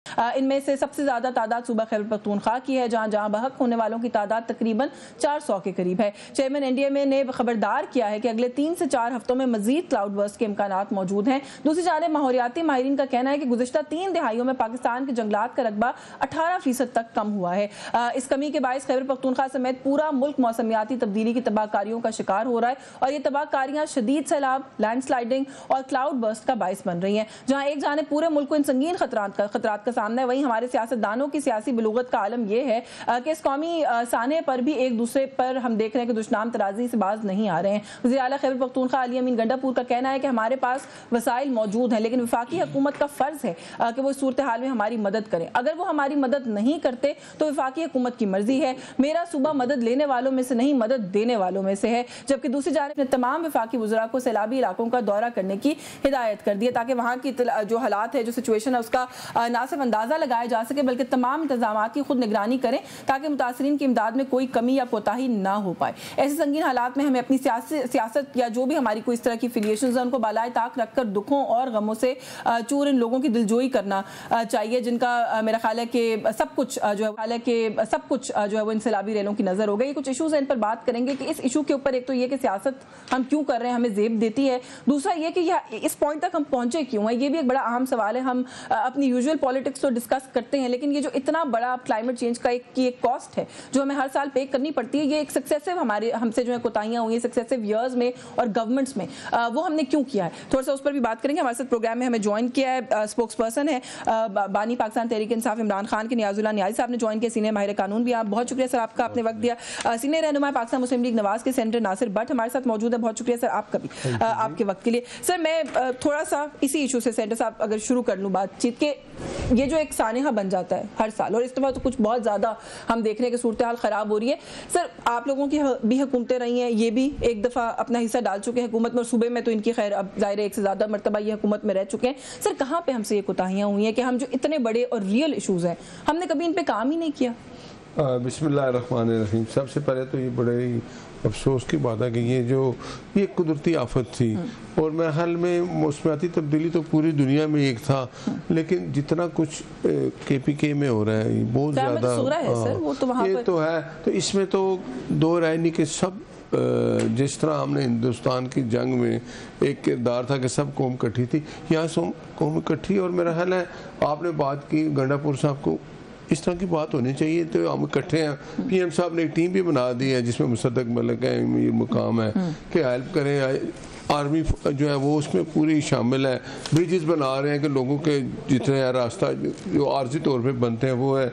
इनमें से सबसे ज्यादा तादाद सूबा खैबर पख्तूनख्वा की है, जहां जहां बहक होने वालों की तादाद तकरीबन 400 के करीब है। चेयरमैन एनडीएमए ने खबरदार किया है कि अगले 3 से 4 हफ्तों में मजीद क्लाउड बर्स्ट के इम्कानात मौजूद हैं। दूसरी जानिब माहौलियाती माहिरीन का कहना है कि गुज़िश्ता 3 दिहाइयों में पाकिस्तान के जंगलात का रकबा 18% तक कम हुआ है। इस कमी के बायस खैबर पख्तूनख्वा समेत पूरा मुल्क मौसमियाती तब्दीली की तबाहकारियों का शिकार हो रहा है और ये तबाहकारियां शदीद सैलाब, लैंडस्लाइडिंग और क्लाउड बर्स्ट का बायस बन रही हैं। जहां एक जानिब पूरे मुल्क को इन संगीन खतरात का सामना है, वहीं हमारे सियासतदानों की सियासी बिलुगत का आलम यह है कि इस कौमी साने पर भी एक दूसरे पर हम देख रहे हैं कि दुश्मन तराजी से बाज नहीं आ रहे हैं। वज़ीर आला खैबर पख्तूनख्वा अली अमीन गंडापुर का कहना है कि हमारे पास वसाइल मौजूद हैं, लेकिन वफाकी हुकूमत का फर्ज है कि वो इस सूरत हाल में हमारी मदद करें। अगर वो हमारी मदद नहीं करते तो वफाकी हुकूमत की मर्जी है। मेरा सूबा मदद लेने वालों में से नहीं, मदद देने वालों में से है। जबकि दूसरी जानिब ने तमाम वफाकी वज़रा को सैलाबी इलाकों का दौरा करने की हिदायत कर दी है, ताकि वहाँ की जो हालात है, जो सिचुएशन है, उसका ना सिर्फ अंदाज़ा लगाया जा सके बल्कि तमाम इंतजामात की खुद निगरानी करें, ताकि मुतासरीन की इमदाद में कोई कमी या कोताही ना हो पाए। ऐसे संगीन हालात में हमें अपनी सियासत या जो भी हमारी कोई इस तरह की फिलिएशंस है, उनको बालाए ताक रखकर दुखों और गमों से चूर इन लोगों की दिलजोई करना चाहिए, जिनका मेरा ख्याल है कि सब कुछ जो है वो इनसलाबी रेलों की नज़र हो गई। कुछ इशूज़ हैं, इन पर बात करेंगे कि इस इशू के ऊपर एक तो ये कि सियासत हम क्यों कर रहे हैं, हमें जेब देती है। दूसरा ये कि इस पॉइंट तक हम पहुंचे क्यों है, ये भी एक बड़ा अहम सवाल है। हम अपनी यूजुअल पॉलिटिक्स तो डिस्कस करते हैं, लेकिन ये जो इतना बड़ा क्लाइमेट चेंज का एक कॉस्ट है जो हमें हर साल पे करनी पड़ती है, ये एक सक्सेसिव हमसे जो है कोताहियां हुई हैं सक्सेसिव ईयर्स में और गवर्नमेंट्स में, वो हमने क्यों किया है, थोड़ा सा उस पर भी बात करेंगे। हमारे साथ प्रोग्राम में हमें ज्वाइन किया है स्पोक्स पर्सन है बानी पाकिस्तान तहरीक इंसाफ इमरान खान के नियाजुल्लाह नियाज़ी साहब ने ज्वाइन किया। सीनियर माहिर कानून भी आप, बहुत शुक्रिया सर आपका, आपने वक्त दिया। सीनियर रहनुमा पाकिस्तान मुस्लिम लीग नवाज के सेनेटर नासिर भट्ट हमारे साथ मौजूद है, बहुत शुक्रिया सर आपका भी आपके वक्त के लिए। सर मैं थोड़ा सा इसी इशू से सेनेटर साहब अगर शुरू कर लूँ बातचीत के, ये जो एक सानेहा बन जाता है हर साल और इस दफ़ा तो कुछ बहुत ज़्यादा हम देख रहे हैं कि सूरत हाल ख़राब हो रही है। सर आप लोगों की भी हुकूमतें रही हैं, ये भी एक दफ़ा अपना हिस्सा डाल चुके हैं हुकूमत में, और सूबे में तो इनकी खैर अब ज़ाहिर एक से ज़्यादा मरतबा ये हुकूमत में रह चुके हैं। सर कहाँ पे हमसे ये कोताहियाँ हुई हैं कि हम जो इतने बड़े और रियल इशूज़ हैं हमने कभी इन पर काम ही नहीं किया? बिस्मिल्लाहिर्रहमानिर्रहीम। सबसे पहले तो ये बड़े ही अफसोस की बात है कि ये कुदरती आफत थी और मैं हाल में मौसमियाती तब्दीली तो पूरी दुनिया में एक था, लेकिन जितना कुछ KPK में हो रहा है ये बहुत ज़्यादा ये तो है। तो इसमें तो दो राय नहीं कि सब जिस तरह हमने हिंदुस्तान की जंग में एक किरदार था कि सब कौम इकट्ठी थी, यहाँ सब कौम इकट्ठी। और मेरा ख्याल है आपने बात की गंडापुर साहब को, इस तरह की बात होनी चाहिए। तो हम इकट्ठे हैं, PM साहब ने एक टीम भी बना दी है जिसमें मुसद्दक मलिक है, मीर मुकाम है कि हेल्प करें। आर्मी जो है वो उसमें पूरी शामिल है, ब्रिजेस बना रहे हैं कि लोगों के जितने रास्ता जो आर्जी तौर पे बनते हैं वो है।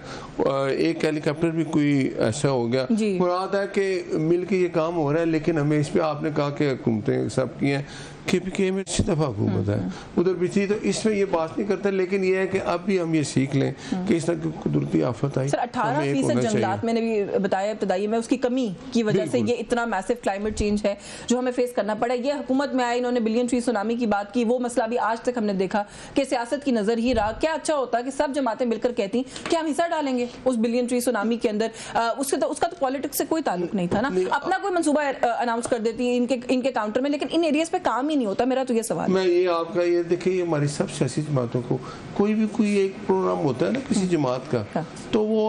एक हेलीकॉप्टर भी कोई ऐसा हो गया, मुराद है कि मिल के ये काम हो रहा है। लेकिन हमें इस पर आपने कहा कि हुकूमतें सब की हैं, KPK में अच्छी दफ़ा हुकूमत है, उधर भी थी, तो इसमें ये बात नहीं करते। लेकिन ये है कि अब भी हम ये सीख लें कि इस तरह की कुदरती आफत आई। 18% जंगलात मैंने भी बताया इब्तदाई में, उसकी कमी की वजह से ये इतना मैसिव क्लाइमेट चेंज है जो हमें फेस करना पड़ा। ये हुकूमत में आई, इन्होंने बिलियन ट्री सुनामी की बात की, वो मसला भी आज तक हमने देखा कि सियासत की नजर ही रहा। क्या अच्छा होता कि सब जमातें मिलकर कहती कि हम हिस्सा डालेंगे उस बिलियन ट्री सुनामी के अंदर, उसका तो पॉलिटिक्स से कोई ताल्लुक नहीं था ना, अपना कोई मंसूबा अनाउंस कर देती इनके काउंटर में, लेकिन इन एरियाज पे काम ही नहीं होता। मेरा तो ये सवाल मैं ये आपका ये देखिए, हमारी सब सियासी जमातों को कोई एक प्रोग्राम होता है ना किसी जमात का, तो वो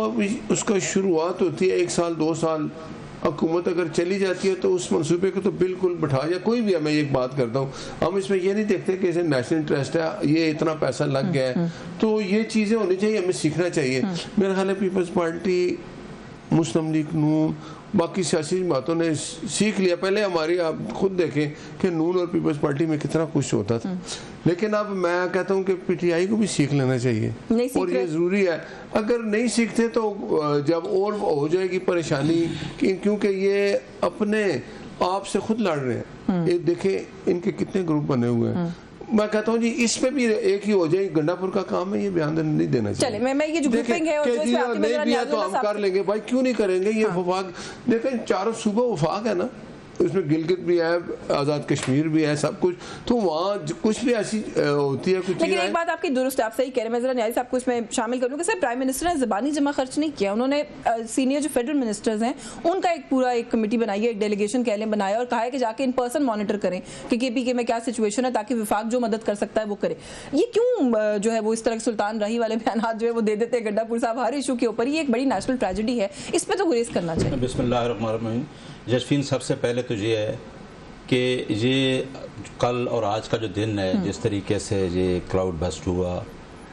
उसका शुरुआत होती है 1 साल 2 साल, हुकूमत अगर चली जाती है तो उस मंसूबे को तो बिल्कुल बैठा, या कोई भी है, मैं एक बात करता हूँ, हम इसमें ये नहीं देखते कि इसे नेशनल इंटरेस्ट है, ये इतना पैसा लग गया है, तो ये चीज़ें होनी चाहिए, हमें सीखना चाहिए। मेरा ख्याल है पीपल्स पार्टी, मुस्लिम लीग, नून, बाकी सियासी जमातों ने सीख लिया। पहले हमारी आप खुद देखें कि नून और पीपल्स पार्टी में कितना कुछ होता था, लेकिन अब मैं कहता हूँ कि PTI को भी सीख लेना चाहिए और ये ज़रूरी है। अगर नहीं सीखते तो जब और हो जाएगी परेशानी, क्योंकि ये अपने आप से खुद लड़ रहे हैं। ये देखें इनके कितने ग्रुप बने हुए हैं। मैं कहता हूँ जी इस पे भी एक ही हो जाए, गंडापुर का काम है, ये बयान नहीं देना चाहिए। चले मैं ये जो ग्रुपिंग है और जो इसमें नहीं भी है तो हम कर लेंगे, भाई क्यों नहीं करेंगे। ये वफाक देखें, चारों सूबा वफाक है ना, اس میں گلگت بھی ہے، آزاد کشمیر بھی ہے، سب کچھ، تو وہاں کچھ بھی ایسی ہوتی ہے کچھ. لیکن ایک بات آپ کی درست ہے، آپ صحیح کہہ رہے ہیں. میں ذرا نیازی صاحب کو اس میں شامل کروں کہ سر پرائم منسٹر نے زبانی جمع خرچ نہیں کیا، انہوں نے سینئر جو فیڈرل منسٹرز ہیں ان کا ایک پورا ایک کمیٹی بنائی ہے، ایک ڈیلیگیشن کہہ لیں بنایا، اور کہا ہے کہ جا کے ان پرسن مانیٹر کریں کہ کے پی کے میں کیا سچویشن ہے، تاکہ وفاق جو مدد کر سکتا ہے وہ کرے. یہ کیوں جو ہے وہ اس طرح سلطان راہی والے بیانات جو ہے وہ دے دیتے ہیں گڈھا پور صاحب ہر ایشو کے اوپر؟ یہ ایک بڑی نیشنل ٹریجڈی ہے، اس پہ تو گریز کرنا چاہیے. بسم اللہ الرحمن الرحیم. جشفین سب سے پہلے تو یہ ہے کہ یہ کل اور آج کا جو دن ہے، جس طریقے سے یہ کلاؤڈ بسٹ ہوا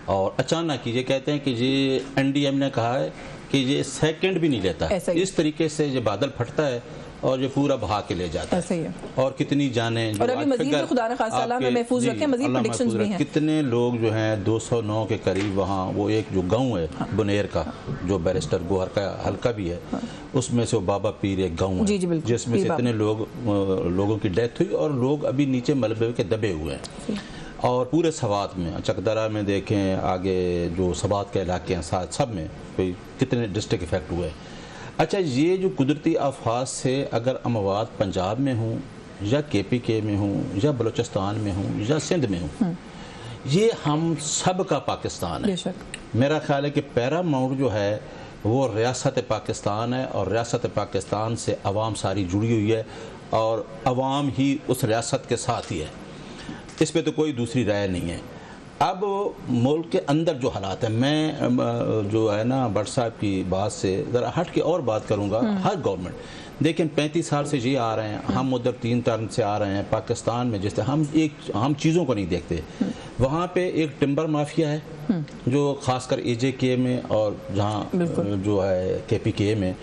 اور اچانک یہ کہتے ہیں کہ یہ این ڈی ایم نے کہا ہے کہ یہ سیکنڈ بھی نہیں لیتا ہے، اس طریقے سے یہ بادل پھٹتا ہے اور یہ پورا بہا کے لے جاتا ہے. اور کتنی جانیں اور ابھی مزید خدا نخواستہ اللہ میں محفوظ رکھیں، مزید پریڈکشنز بھی ہیں. کتنے لوگ جو ہیں 209 کے قریب وہاں، وہ ایک جو گاؤں ہے بنیر کا جو بیرسٹر گوہر کا حلقہ بھی ہے، اس میں سے وہ بابا پیر ایک گاؤں ہے جس میں سے اتنے لوگوں کی ڈیتھ ہوئی اور لوگ ابھی نیچے ملبے کے دبے ہوئے ہیں. اور پورے سوات میں، چکدرہ میں دیکھیں، آگے جو سوات کے علاقے ہیں سب میں کوئی کتنے ڈسٹرکٹ افیکٹ ہوئے. اچھا، یہ جو قدرتی آفات سے اگر اموات پنجاب میں ہوں یا کے پی کے میں ہوں یا بلوچستان میں ہوں یا سندھ میں ہوں، یہ ہم سب کا پاکستان ہے. میرا خیال ہے کہ پیراماؤنٹ جو ہے وہ ریاست پاکستان ہے، اور ریاست پاکستان سے عوام ساری جڑی ہوئی ہے اور عوام ہی اس ریاست کے ساتھ ہی ہے. اس پہ تو کوئی دوسری رائے نہیں ہے. اب ملک کے اندر جو حالات ہیں، میں جو ہے نا بٹ صاحب کی بات سے ذرا ہٹ کے اور بات کروں گا. ہر گورنمنٹ دیکھیں 35 سال سے یہ آ رہے ہیں، ہم ادھر 3 ٹرم سے آ رہے ہیں. پاکستان میں جس طرح ہم چیزوں کو نہیں دیکھتے، وہاں پہ ایک ٹمبر مافیا ہے جو خاص کر اے جے کے میں اور جہاں جو ہے کے پی کے میں